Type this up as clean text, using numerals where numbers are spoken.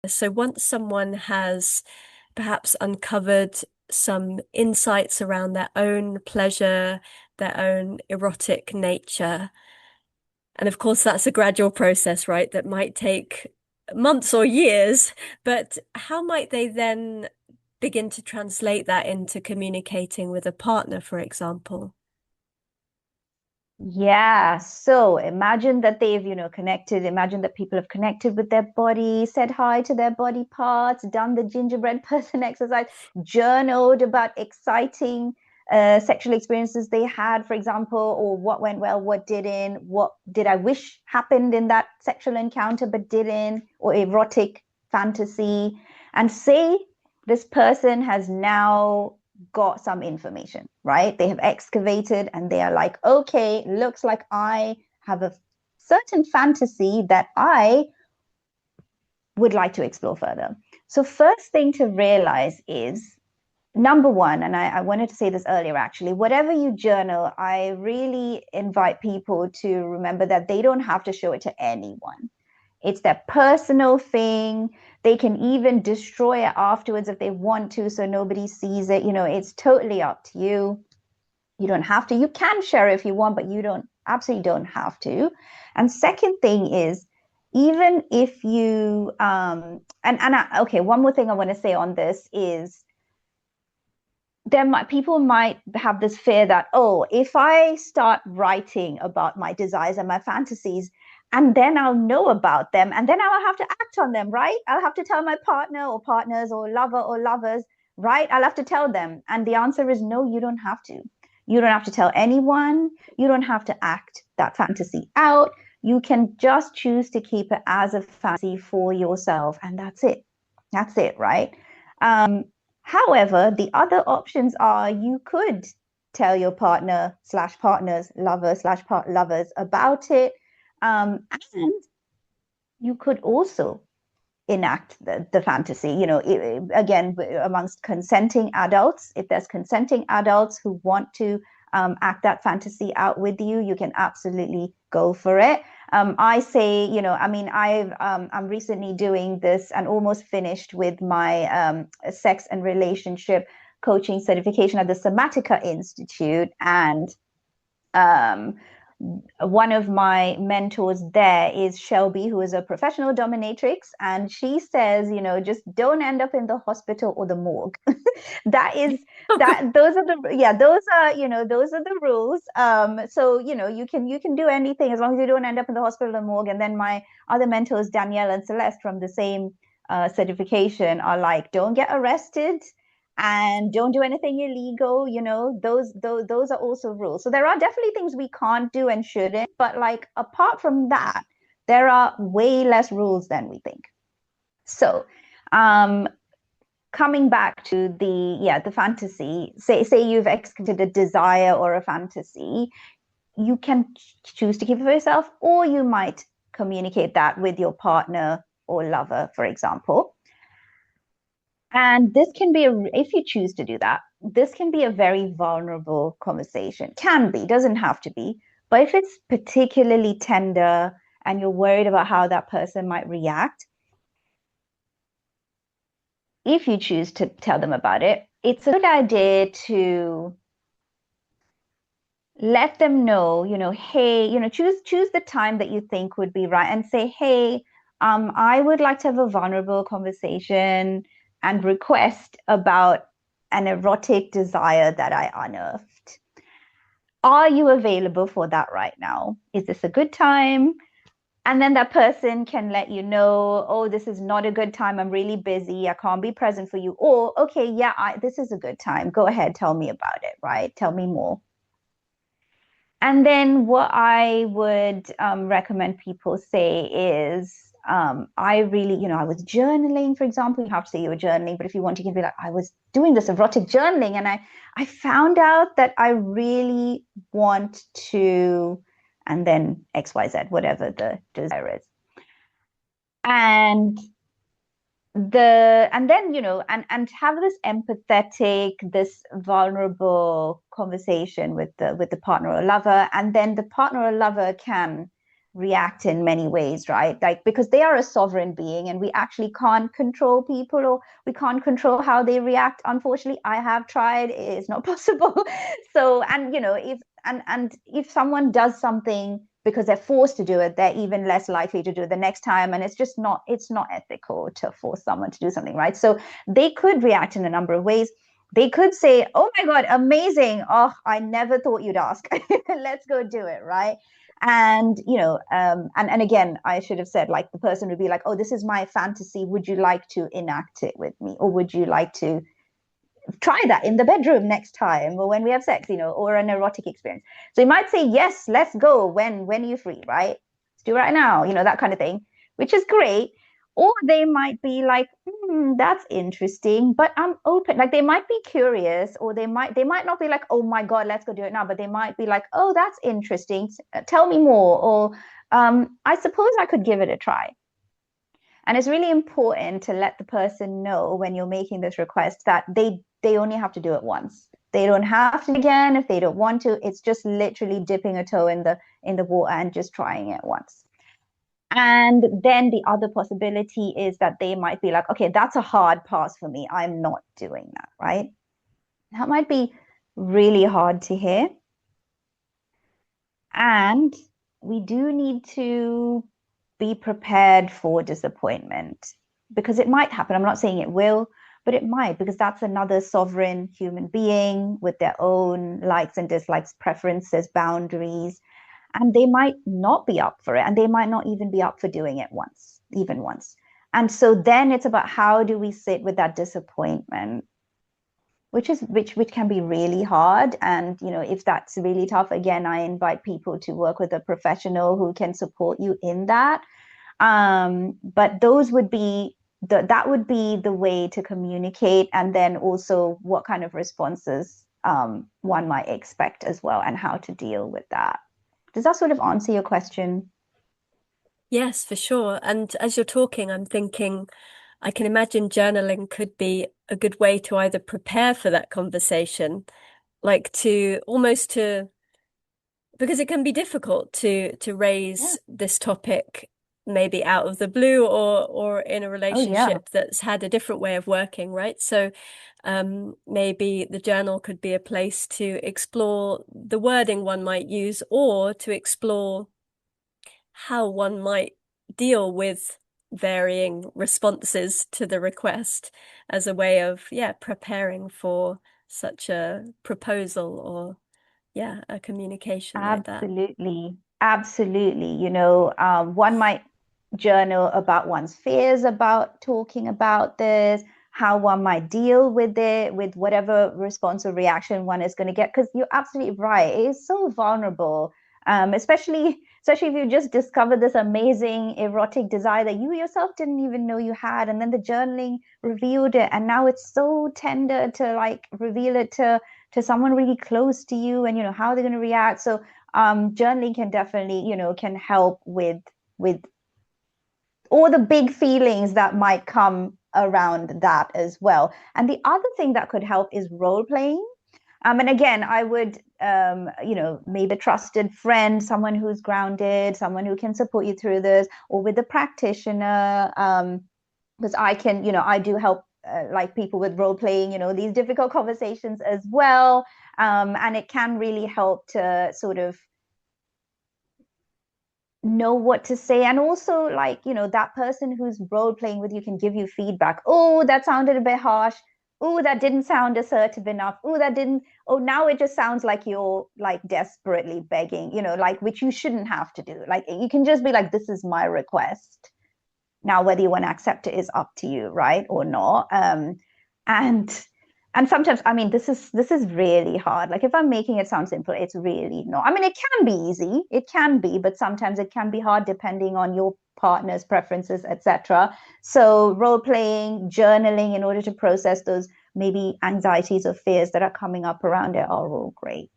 So once someone has perhaps uncovered some insights around their own pleasure, their own erotic nature, and of course that's a gradual process, right? That might take months or years, but how might they then begin to translate that into communicating with a partner, for example? Yeah, so imagine that they've, connected. Imagine that people have connected with their body, said hi to their body parts, done the gingerbread person exercise, journaled about exciting sexual experiences they had, for example, or what went well, what didn't, what did I wish happened in that sexual encounter but didn't, or erotic fantasy. And say this person has now got some information, right? They have excavated and they are like, okay, looks like I have a certain fantasy that I would like to explore further. So, first thing to realize is number one, and I wanted to say this earlier actually, whatever you journal, I really invite people to remember that they don't have to show it to anyone. It's their personal thing. They can even destroy it afterwards if they want to, so nobody sees it. It's totally up to you. You don't have to. You can share it if you want, but you don't absolutely don't have to. And second thing is, even if you okay, one more thing I want to say on this is people might have this fear that, oh, if I start writing about my desires and my fantasies, and then I'll know about them, and then I'll have to act on them, right? I'll have to tell my partner or partners or lover or lovers, right? I'll have to tell them. And the answer is no, you don't have to. You don't have to tell anyone. You don't have to act that fantasy out. You can just choose to keep it as a fantasy for yourself, and that's it. That's it, right? However, the other options are you could tell your partner slash partners, lover slash part lovers about it. And you could also enact the fantasy, again, amongst consenting adults. If there's consenting adults who want to act that fantasy out with you, you can absolutely go for it. I say, I mean, I'm recently doing this and almost finished with my sex and relationship coaching certification at the Somatica Institute. And um, one of my mentors there is Shelby, who is a professional dominatrix, and she says, just don't end up in the hospital or the morgue. That is that those are the yeah, those are the rules. So you can do anything as long as you don't end up in the hospital or the morgue. And then my other mentors, Danielle and Celeste, from the same certification, are like, don't get arrested and don't do anything illegal. Those are also rules. So there are definitely things we can't do and shouldn't, but like apart from that, there are way less rules than we think. So coming back to the fantasy, say you've executed a desire or a fantasy, you can choose to keep it for yourself, or you might communicate that with your partner or lover, for example. And this can be, if you choose to do that, this can be a very vulnerable conversation. Can be, doesn't have to be. But if it's particularly tender and you're worried about how that person might react, if you choose to tell them about it, it's a good idea to let them know, hey, choose the time that you think would be right and say, hey, I would like to have a vulnerable conversation and request about an erotic desire that I unearthed. Are you available for that right now? Is this a good time? And then that person can let you know, oh, this is not a good time. I'm really busy. I can't be present for you. Or, okay, yeah, this is a good time. Go ahead, tell me about it, right? Tell me more. And then what I would recommend people say is, I really, I was journaling, for example. You have to say you were journaling, but if you want, you can be like, I was doing this erotic journaling, and I found out that I really want to, and then XYZ, whatever the desire is. And and then and have this empathetic, this vulnerable conversation with the partner or lover, and then the partner or lover can react in many ways, right? Like, because they are a sovereign being and we actually can't control people, or we can't control how they react. Unfortunately, I have tried, it's not possible. So, and if and if someone does something because they're forced to do it, they're even less likely to do it the next time. And it's not ethical to force someone to do something, right? So they could react in a number of ways. They could say, oh my God, amazing. Oh, I never thought you'd ask. Let's go do it, right? And and again, I should have said, like, the person would be like, oh, this is my fantasy, would you like to enact it with me, or would you like to try that in the bedroom next time, or when we have sex, or an erotic experience. So you might say, yes, let's go, when are you free, right? Let's do it right now, that kind of thing, which is great. Or they might be like, that's interesting, but I'm open. Like, they might be curious, or they might not be like, oh my God, let's go do it now, but they might be like, oh, that's interesting, tell me more, or I suppose I could give it a try. And it's really important to let the person know when you're making this request that they only have to do it once. They don't have to again if they don't want to. It's just literally dipping a toe in the water and just trying it once. And then the other possibility is that they might be like, okay, that's a hard pass for me. I'm not doing that, right? That might be really hard to hear. And we do need to be prepared for disappointment, because it might happen. I'm not saying it will, but it might, because that's another sovereign human being with their own likes and dislikes, preferences, boundaries, and they might not be up for it, and they might not even be up for doing it once, even once. And so then it's about, how do we sit with that disappointment, which can be really hard. And if that's really tough, again, I invite people to work with a professional who can support you in that. But those would be that would be the way to communicate, and then also what kind of responses one might expect as well, and how to deal with that. Does that sort of answer your question? Yes, for sure. And as you're talking, I'm thinking I can imagine journaling could be a good way to either prepare for that conversation, like to almost to because it can be difficult to Yeah. raise this topic maybe out of the blue or in a Oh, yeah. relationship that's had a different way of working, right? So maybe the journal could be a place to explore the wording one might use, or to explore how one might deal with varying responses to the request as a way of, yeah, preparing for such a proposal, or yeah, a communication like that. Absolutely. Absolutely. One might journal about one's fears about talking about this, how one might deal with it, with whatever response or reaction one is going to get. Because you're absolutely right. It is so vulnerable, especially if you just discovered this amazing erotic desire that you yourself didn't even know you had, and then the journaling revealed it, and now it's so tender to like reveal it to someone really close to you, and how are they going to react. So journaling can definitely can help with all the big feelings that might come around that as well. And the other thing that could help is role playing. And again, I would maybe a trusted friend, someone who's grounded, someone who can support you through this, or with a practitioner, because I do help like people with role playing, these difficult conversations as well. And it can really help to sort of know what to say. And also, like, that person who's role playing with you can give you feedback. Oh, that sounded a bit harsh. Oh, that didn't sound assertive enough. Oh, that didn't. Oh, now it just sounds like you're like desperately begging, like, which you shouldn't have to do. Like, you can just be like, this is my request. Now, whether you want to accept it is up to you, right, or not. And and sometimes, I mean, this is really hard. Like, if I'm making it sound simple, it's really not. I mean, it can be easy, it can be, but sometimes it can be hard depending on your partner's preferences, etc. So role playing, journaling in order to process those maybe anxieties or fears that are coming up around it are all great.